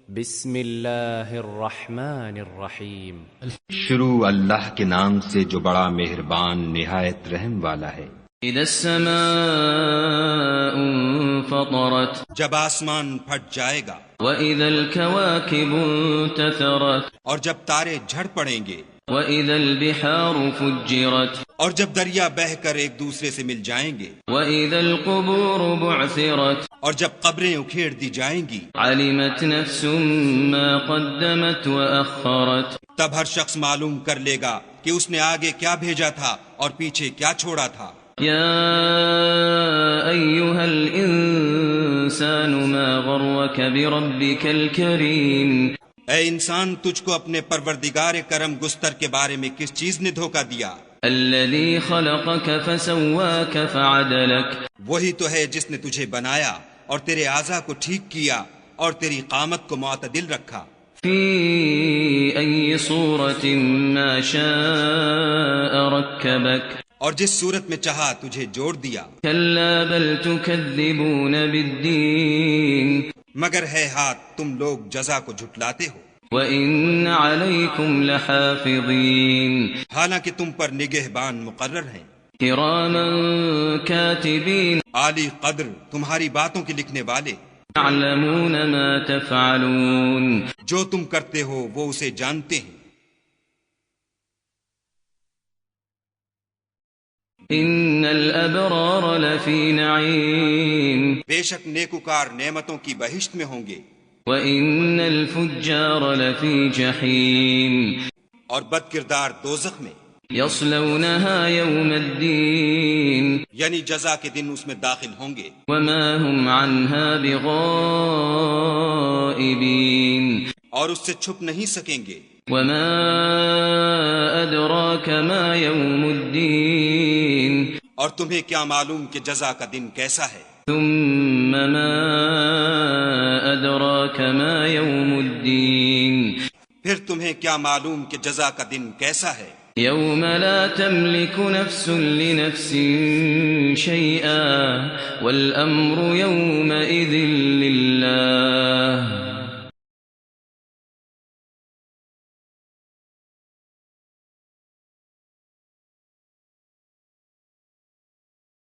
بسم اللہ الرحمن الرحیم. شروع اللہ کے نام سے جو بڑا مہربان نہایت رحم والا ہے. اذا السماء انفطرت جب آسمان پھٹ جائے گا. واذا الكواكب انتثرت اور جب تارے جھڑ پڑیں گے. واذا البحار فجرت اور جب دریا بہہ کر ایک دوسرے سے مل جائیں گے. واذا القبور بعثرت اور جب قبریں اکھیڑ دی جائیں گی. علمت نفس ما قدمت واخرت تب ہر شخص معلوم کر لے گا کہ اس نے آگے کیا بھیجا تھا اور پیچھے کیا چھوڑا تھا. یا ایھا الانسان ما غرک بربک الکریم. اے انسان، تجھ کو اپنے پروردگار کرم گستر کے بارے میں کس چیز نے دھوکہ دیا؟ الذی خلقک فسواک فعدلک. وہی تو ہے جس نے تجھے بنایا اور تیرے اعضاء کو ٹھیک کیا اور تیری قامت کو معتدل رکھا. فی ای صورت ما شاء رکبک. اور جس صورت میں چاہا تجھے جوڑ دیا. کلا بل تکذبون بالدین. مگر ہے ہاتھ تم لوگ جزا کو جھٹلاتے ہو. وَإِنَّ عَلَيْكُمْ لَحَافِظِينَ. حالانکہ تم پر نگہبان مقرر ہیں. كِرَامًا كَاتِبِينَ. عالی قدر تمہاری باتوں کے لکھنے والے. يَعْلَمُونَ مَا تَفْعَلُونَ. جو تم کرتے ہو وہ اسے جانتے ہیں. إِنَّ الْأَبْرَارَ لَفِي نَعِيمٍ. بے شک نیکوکار نعمتوں کی بہشت میں ہوں گے. وَإِنَّ الْفُجَّارَ لَفِي جَحِيمٍ. اور بد کردار دوزخ میں. يَصْلَوْنَهَا يَوْمَ الدِّينِ. یعنی جزا کے دن اس میں داخل ہوں گے. وَمَا هُمْ عَنْهَا بِغَائِبِينَ. اور اس سے چھپ نہیں سکیں گے. وَمَا أَدْرَاكَ مَا يَوْمُ الدِّينِ. اور تمہیں کیا معلوم کہ جزا کا دن کیسا ہے. ثُمَّ مَا أَدْرَاكَ مَا يَوْمُ الدِّينِ. پھر تمہیں کیا معلوم کہ جزا کا دن کیسا ہے. يَوْمَ لَا تَمْلِكُ نَفْسٌ لِنَفْسٍ شَيْئًا وَالْأَمْرُ يَوْمَئِذٍ لِلَّهِ.